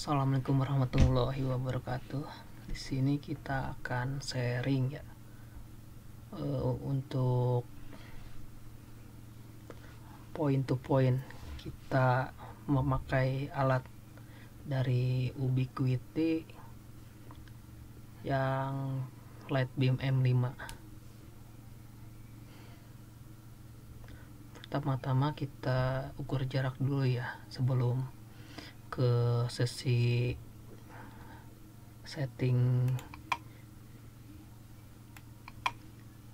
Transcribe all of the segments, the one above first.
Assalamualaikum warahmatullahi wabarakatuh. Di sini kita akan sharing ya, untuk point to point kita memakai alat dari Ubiquiti yang Lightbeam M5. Pertama-tama kita ukur jarak dulu ya sebelum ke sesi setting.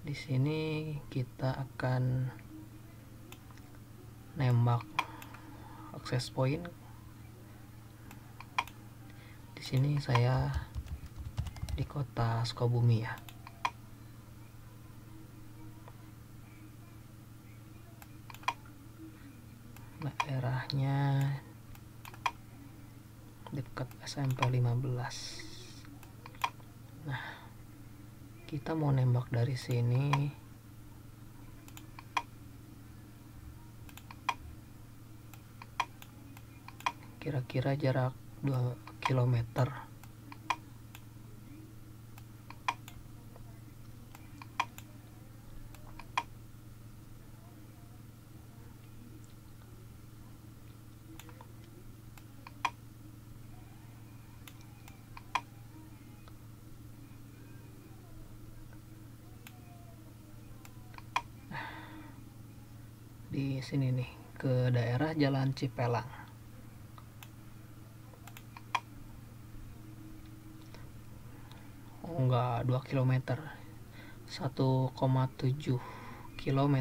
Di sini kita akan nembak access point. Di sini saya di kota Sukabumi ya. Daerahnya dekat SMP 15. Nah, kita mau nembak dari sini. Kira-kira jarak 2 km. Di sini nih, ke daerah Jalan Cipelang. Oh, enggak 2 km, 1,7 km.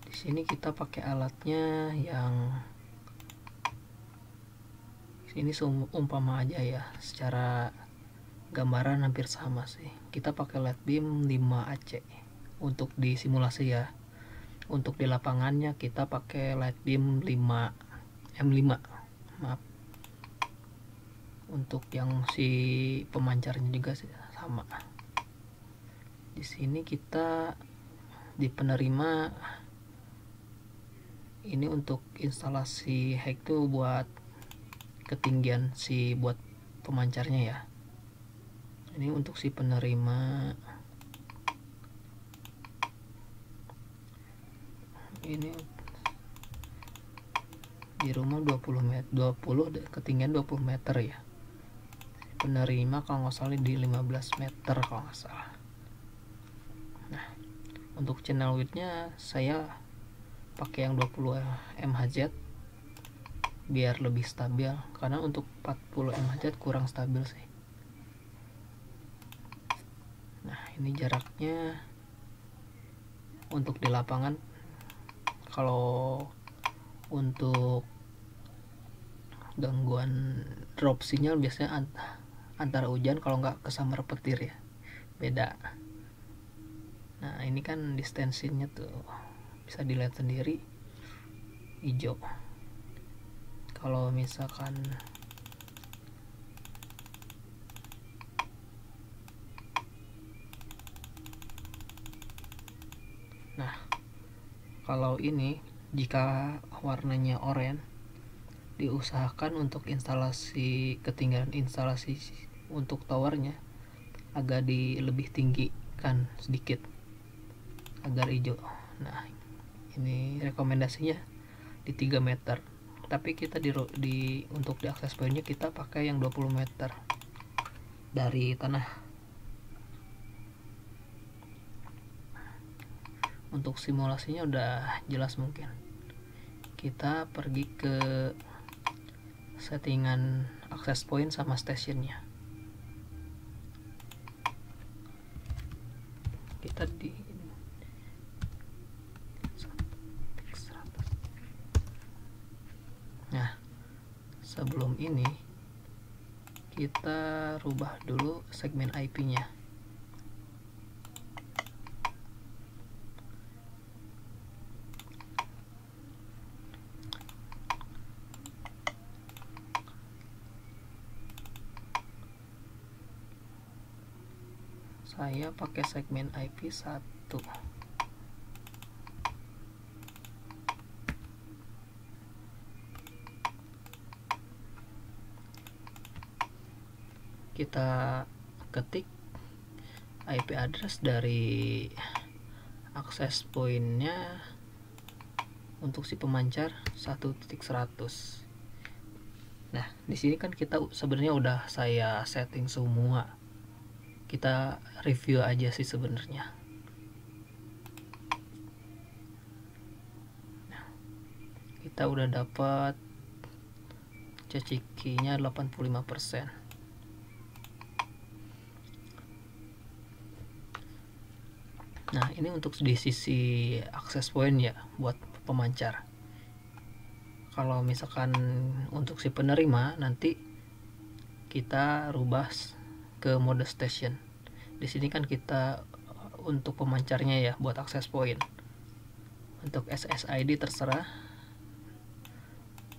Di sini kita pakai alatnya yang ini umpama aja ya, secara gambaran hampir sama sih. Kita pakai Lightbeam 5AC untuk di simulasi ya. Untuk di lapangannya kita pakai Lightbeam 5 M5. Maaf. Untuk yang si pemancarnya juga sama. Di sini kita di penerima ini untuk instalasi high itu buat ketinggian si buat pemancarnya ya. Ini untuk si penerima. Ini di rumah 20 meter, ketinggian 20 meter ya. Penerima kalau nggak salah di 15 meter kalau nggak salah. Nah, untuk channel widthnya saya pakai yang 20 mHz biar lebih stabil, karena untuk 40 mHz kurang stabil sih. Nah, ini jaraknya untuk di lapangan. Kalau untuk gangguan drop sinyal biasanya antara hujan, kalau nggak kesambar petir ya, beda. Nah, ini kan distensinya tuh bisa dilihat sendiri, hijau. Kalau misalkan kalau ini jika warnanya oranye, diusahakan untuk instalasi ketinggian instalasi untuk towernya agak lebih tinggi kan sedikit agar hijau. Nah, ini rekomendasinya di 3 meter, tapi kita untuk di akses pointnya kita pakai yang 20 meter dari tanah. Untuk simulasinya udah jelas. Mungkin kita pergi ke settingan access point sama stationnya. Kita di nah, sebelum ini kita rubah dulu segmen IP-nya. Saya pakai segmen IP 1. kita ketik IP address dari akses pointnya untuk si pemancar 1.100. Nah, di sini kan kita sebenarnya udah saya setting semua. Kita review aja sih sebenarnya. Nah, kita udah dapat CCK-nya 85%. Nah, ini untuk di sisi akses point ya buat pemancar. Kalau misalkan untuk si penerima, nanti kita rubah ke mode station. Di sini kan kita untuk pemancarnya ya buat akses point. Untuk SSID terserah,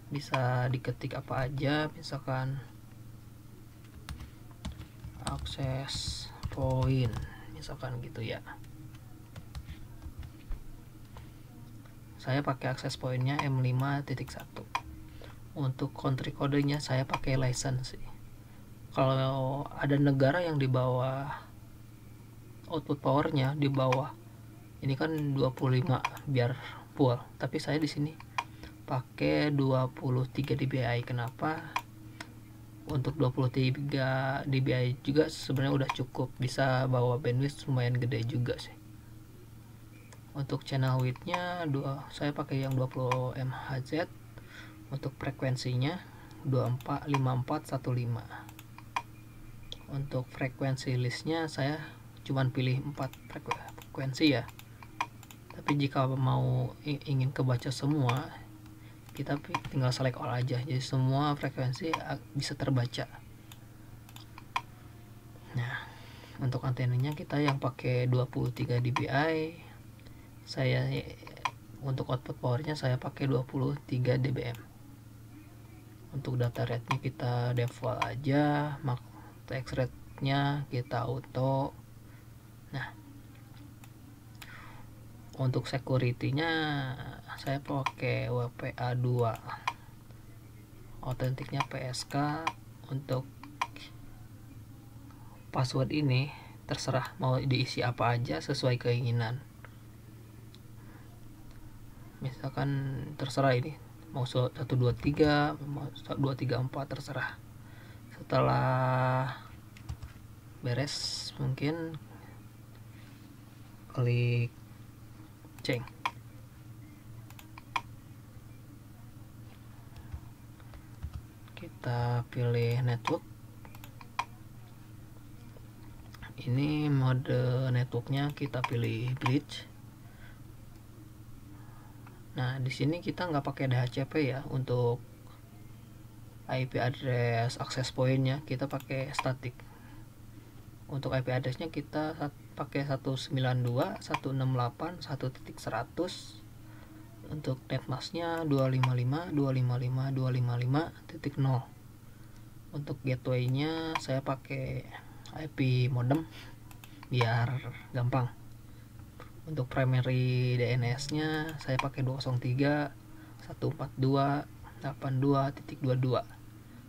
bisa diketik apa aja, misalkan akses point, misalkan gitu ya. Saya pakai akses pointnya M5.1. Untuk country kodenya saya pakai license. Kalau ada negara yang di bawah output powernya di bawah ini kan 25 biar full, tapi saya di sini pakai 23 dBi. Kenapa? Untuk 23 dBi juga sebenarnya udah cukup, bisa bawa bandwidth lumayan gede juga sih. Untuk channel width-nya saya pakai yang 20 MHz. Untuk frekuensinya 245415. Untuk frekuensi listnya saya cuman pilih 4 frekuensi ya. Tapi jika mau ingin kebaca semua, kita tinggal select all aja. Jadi semua frekuensi bisa terbaca. Nah, untuk antenanya kita yang pakai 23 dBi. Saya untuk output powernya saya pakai 23 dBm. Untuk data rate-nya kita default aja, text rate-nya kita auto. Nah, untuk security-nya saya pakai WPA2. Autentiknya PSK. Untuk password ini terserah mau diisi apa aja sesuai keinginan. Misalkan terserah ini mau 123, mau 234 terserah. Setelah beres mungkin klik ceng. Kita pilih network. Ini mode networknya kita pilih bridge. Nah, di sini kita nggak pakai DHCP ya. Untuk IP address access pointnya kita pakai static. Untuk IP addressnya kita pakai 192.168.1.100. Untuk netmasknya 255.255.255.0. Untuk gateway-nya saya pakai IP modem biar gampang. Untuk primary DNS-nya saya pakai 203.142.82.22.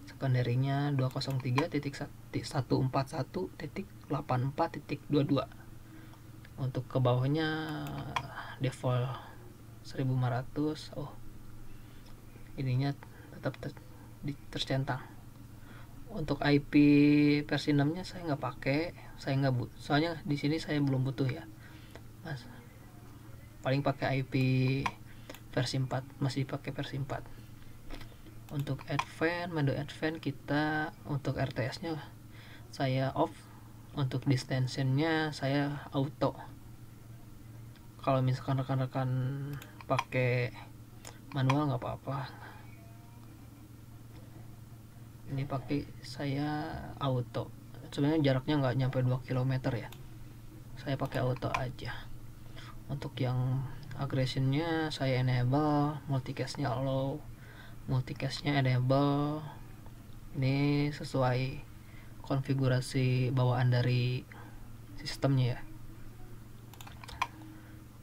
Secondary-nya 203.141.84.22. Untuk ke bawahnya default 1500. Ininya tetap tercentang. Untuk IP versi 6-nya saya nggak pakai, saya nggak butuh. Soalnya di sini saya belum butuh ya. Mas, paling pakai IP versi 4, masih pakai versi 4. Untuk advance, mode advance kita untuk RTS-nya saya off. Untuk distension-nya saya auto. Kalau misalkan rekan-rekan pakai manual nggak apa-apa. Ini pakai saya auto. Sebenarnya jaraknya nggak nyampe 2 km ya. Saya pakai auto aja. Untuk yang aggressionnya saya enable, multicast-nya allow, multicast-nya enable. Ini sesuai konfigurasi bawaan dari sistemnya ya.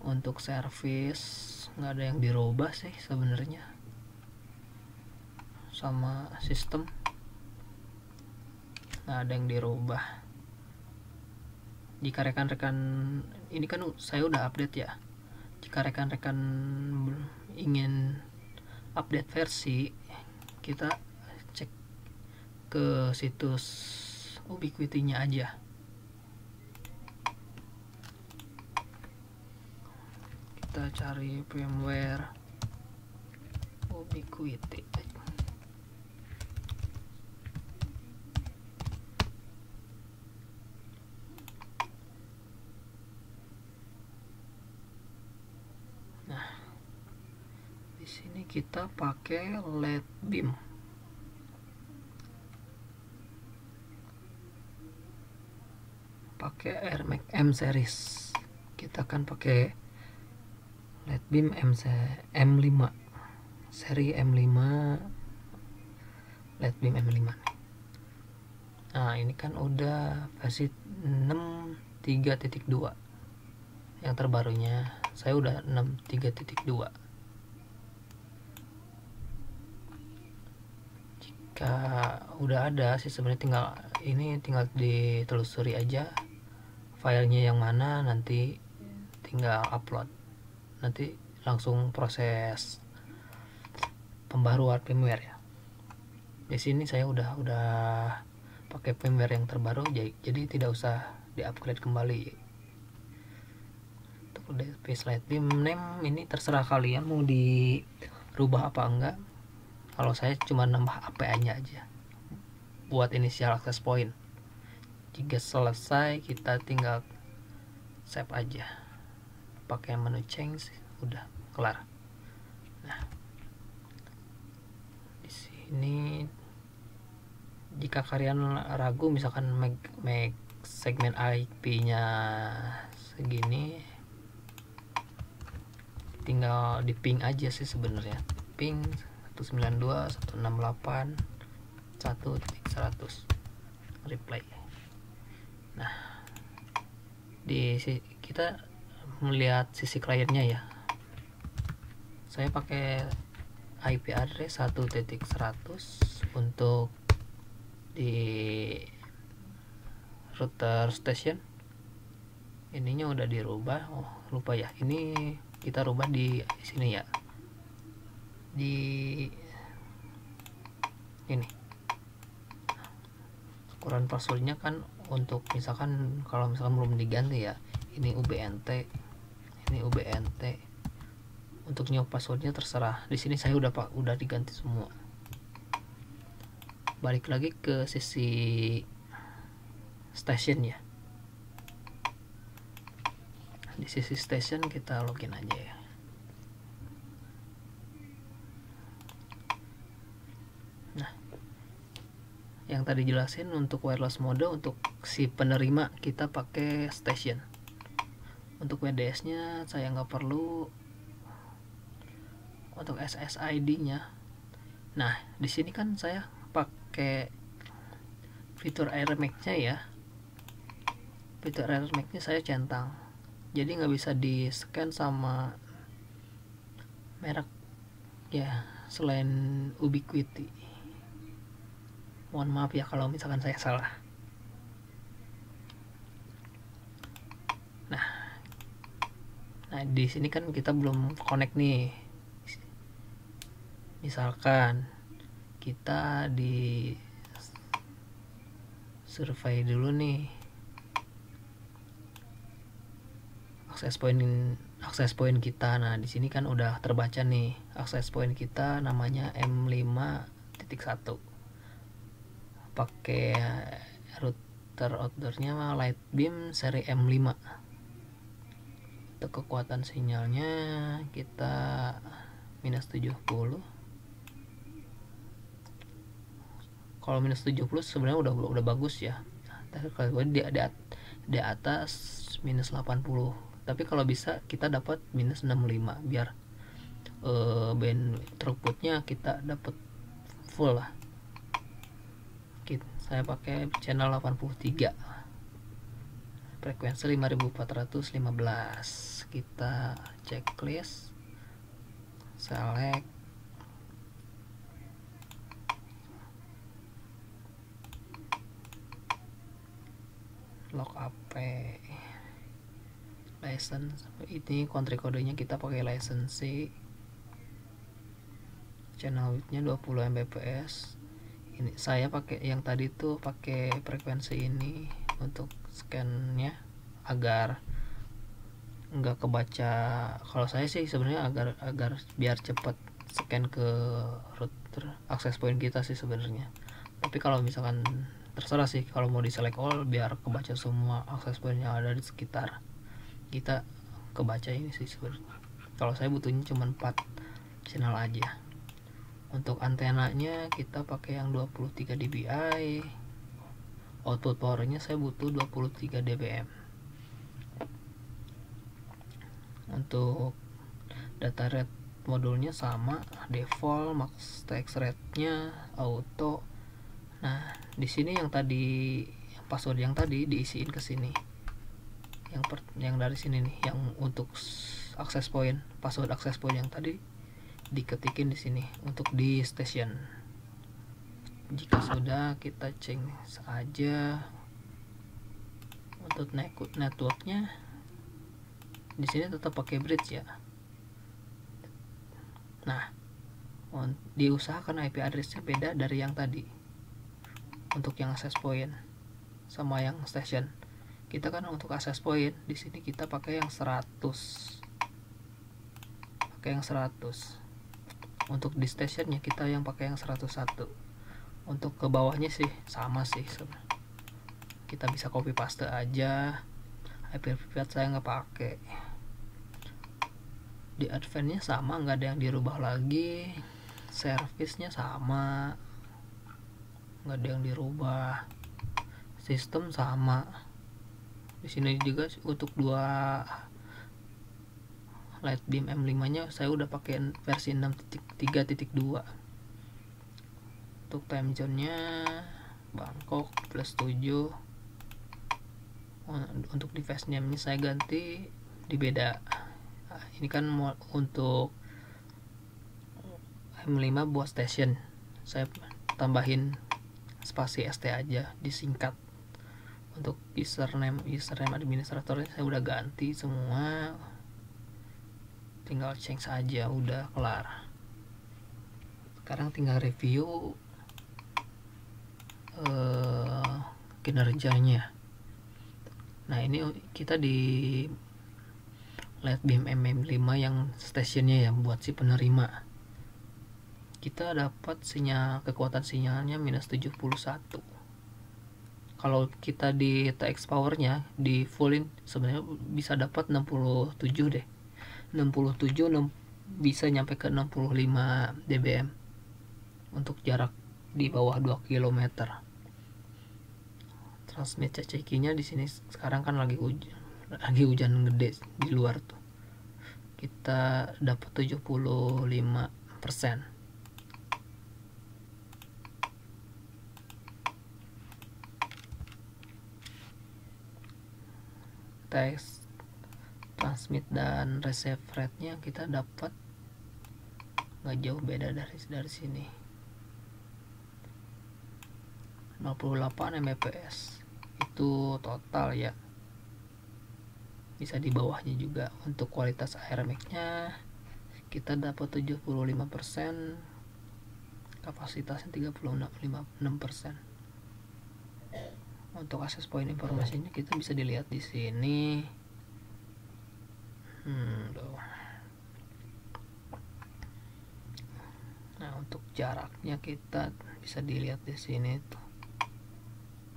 Untuk service nggak ada yang dirubah sih sebenarnya sama sistem. ada yang dirubah. Jika rekan-rekan ini kan saya udah update ya, jika rekan-rekan ingin update versi, kita cek ke situs Ubiquiti-nya aja. Kita cari firmware Ubiquiti. Nah, di sini kita pakai LED beam. Pakai AirMac M series. Kita kan pakai LED beam M5. Seri M5 LED beam M5. Nah, ini kan udah versi 6.3.2. Yang terbarunya saya udah 6.3.2. Jika udah ada sih sebenarnya tinggal ditelusuri aja filenya yang mana, nanti tinggal upload, nanti langsung proses pembaruan firmware ya. Di sini saya udah pakai firmware yang terbaru, jadi tidak usah di-upgrade kembali. Untuk device light beam name ini terserah kalian mau dirubah apa enggak. Kalau saya cuma nambah APA-nya aja buat initial access point. Jika selesai, kita tinggal save aja, pakai menu change, udah kelar. Nah, di sini jika kalian ragu misalkan make segmen IP-nya segini, tinggal di ping aja sih sebenarnya, ping 192.168.1.100 replay. Nah, kita melihat sisi kliennya ya, saya pakai IP address 1.100 untuk di router station. Ininya udah dirubah, lupa ya, ini kita rubah di sini ya, di ini ukuran passwordnya kan, untuk misalkan kalau misalkan belum diganti ya, ini UBNT, ini UBNT. Untuk new passwordnya terserah. Di sini saya udah diganti semua. Balik lagi ke sisi station ya. Di sisi station kita login aja ya. Nah, yang tadi jelasin untuk wireless mode, untuk si penerima kita pakai station. Untuk WDS nya saya nggak perlu. Untuk SSID nya, nah di sini kan saya pakai fitur AirMac nya ya. Fitur AirMac nya saya centang, jadi nggak bisa di scan sama merek ya selain Ubiquiti. Mohon maaf ya kalau misalkan saya salah. Nah di sini kan kita belum connect nih. Misalkan kita di survei dulu nih akses point kita. Nah di sini kan udah terbaca nih akses point kita, namanya M5.1. Pakai router outdoornya light beam seri M5. Untuk kekuatan sinyalnya kita -70. Kalau -70 sebenarnya udah bagus ya. Kalau di atas -80. Tapi kalau bisa kita dapat -65 biar band throughputnya kita dapat full lah. Saya pakai channel 83, frekuensi 5415. Kita checklist, select, log AP license. Ini country kodenya kita pakai license C. Channel widthnya 20 Mbps. Ini saya pakai yang tadi tuh pakai frekuensi ini untuk scan-nya agar nggak kebaca. Kalau saya sih sebenarnya agar biar cepat scan ke router access point kita sih sebenarnya. Tapi kalau misalkan terserah sih, kalau mau di select all biar kebaca semua access point yang ada di sekitar kita, kebaca ini sih sebenarnya. Kalau saya butuhnya cuma 4 channel aja. Untuk antenanya kita pakai yang 23 dBi. Output powernya saya butuh 23 dBm. Untuk data rate modulnya sama, default, max text rate-nya, auto. Nah, di sini yang tadi password yang tadi diisiin ke sini. Yang dari sini nih, yang untuk access point, password access point yang tadi diketikin di sini untuk di station. Jika sudah, kita cek saja untuk networknya. Di sini tetap pakai bridge ya. Nah, diusahakan IP addressnya beda dari yang tadi. Untuk yang access point sama yang station. Kita kan untuk access point di sini kita pakai yang 100. Pakai yang 100. Untuk di stationnya kita yang pakai yang 101. Untuk ke bawahnya sih sama sih sebenarnya. Kita bisa copy paste aja. IP private saya nggak pakai. Di advance-nya sama, nggak ada yang dirubah lagi. Service-nya sama, nggak ada yang dirubah. Sistem sama. Di sini juga untuk 2 Lightbeam M5 nya saya udah pakai versi 6.3.2. Untuk time zone nya Bangkok +7. Untuk device name nya saya ganti di beda. Nah, ini kan untuk M5 buat station, saya tambahin spasi ST aja, disingkat. Untuk username administratornya saya udah ganti semua, tinggal change saja, udah kelar. Sekarang tinggal review kinerjanya. Nah, ini kita di Lightbeam M5 yang stationnya ya, buat si penerima. Kita dapat kekuatan sinyalnya -71. Kalau kita di TX powernya di fullin sebenarnya bisa dapat 67 deh. 67 bisa nyampe ke 65 dBm untuk jarak di bawah 2 km. Transmit CCQ-nya di sini sekarang kan lagi hujan gede di luar tuh. Kita dapat 75%. Teks transmit dan receive rate-nya kita dapat nggak jauh beda dari sini, 58 Mbps itu total ya. Bisa di bawahnya juga. Untuk kualitas airmax-nya kita dapat 75%, kapasitasnya 36%. Untuk akses point informasinya kita bisa dilihat di sini. Nah, untuk jaraknya kita bisa dilihat di sini tuh.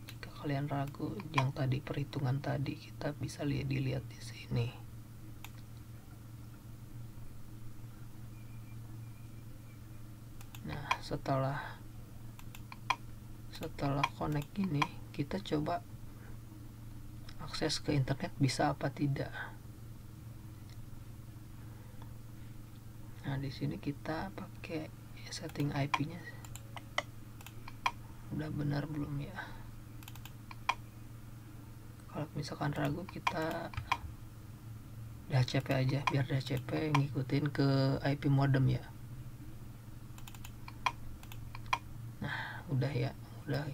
Jika kalian ragu yang tadi perhitungan tadi, kita bisa dilihat di sini. Nah, setelah connect ini, kita coba akses ke internet bisa apa tidak. Nah, di sini kita pakai setting IP-nya. Udah benar belum ya? Kalau misalkan ragu, kita DHCP aja, biar DHCP ngikutin ke IP modem ya. Nah, udah ya,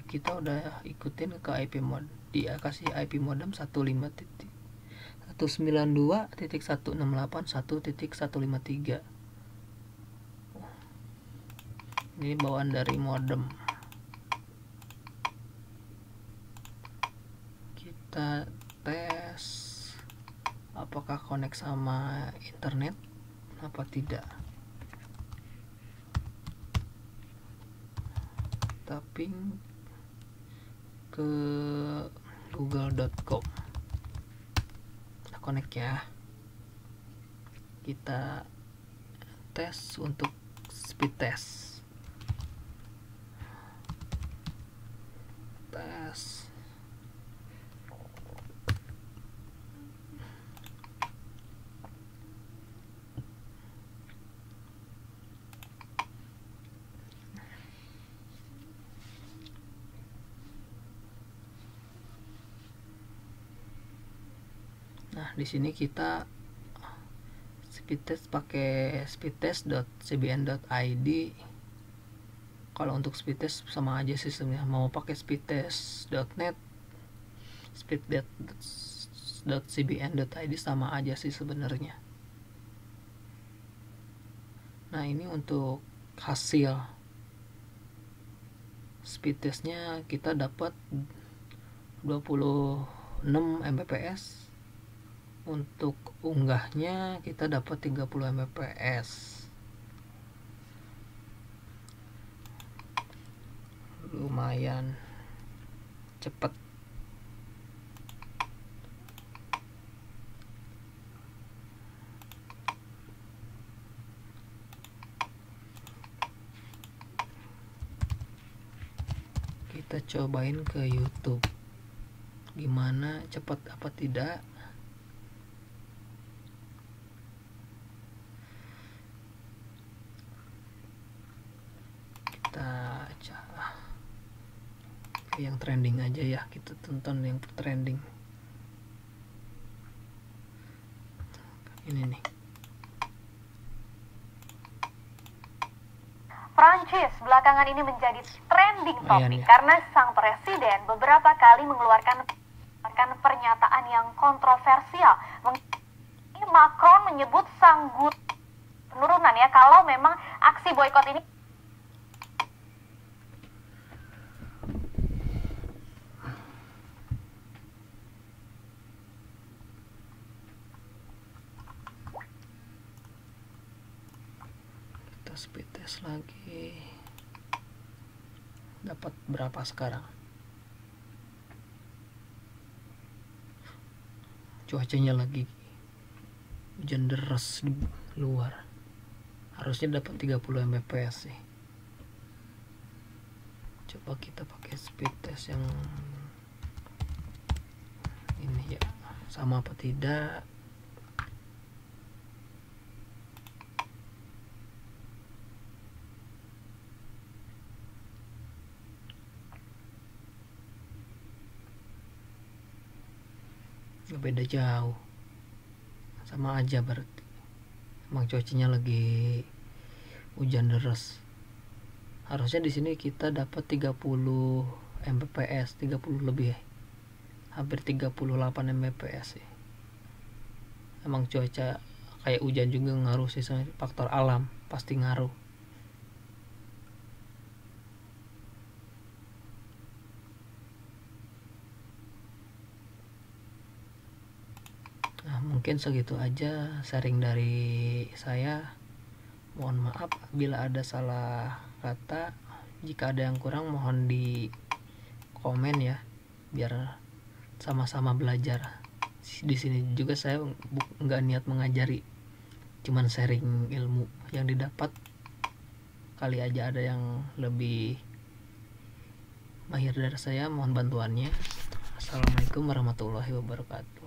kita udah ikutin ke IP mod, dia kasih IP modem 192.168.1.153. Ini bawaan dari modem. Kita tes apakah connect sama internet apa tidak. Tapping ke google.com, kita connect ya. Kita tes untuk speed test. Nah, di sini kita speed test pakai speedtest.cbn.id. Kalau untuk speed test sama aja sistemnya, mau pakai speedtest.net, speedtest.cbn.id sama aja sih sebenarnya. Nah, ini untuk hasil speed testnya kita dapat 26 Mbps. Untuk unggahnya kita dapat 30 Mbps. Lumayan cepet. Kita cobain ke YouTube, gimana cepat apa tidak. Yang trending aja ya, kita tonton yang trending. Ini nih, Prancis belakangan ini menjadi trending topik karena sang presiden beberapa kali mengeluarkan pernyataan yang kontroversial. Macron menyebut sanggup penurunan ya kalau memang aksi boykot ini. Speed test lagi, dapat berapa sekarang? Cuacanya lagi hujan deras di luar, harusnya dapat 30 Mbps sih. Coba kita pakai speed test yang ini ya, sama apa tidak. Gak beda jauh, sama aja berarti. Emang cuacanya lagi hujan deras. Harusnya di sini kita dapat 30 Mbps, 30 lebih ya. Hampir 38 Mbps sih. Emang cuaca kayak hujan juga ngaruh sih, faktor alam pasti ngaruh. Nah, mungkin segitu aja sharing dari saya. Mohon maaf bila ada salah kata. Jika ada yang kurang mohon di komen ya, biar sama-sama belajar. Di sini juga saya nggak niat mengajari, cuman sharing ilmu yang didapat. Kali aja ada yang lebih mahir dari saya, mohon bantuannya. Assalamualaikum warahmatullahi wabarakatuh.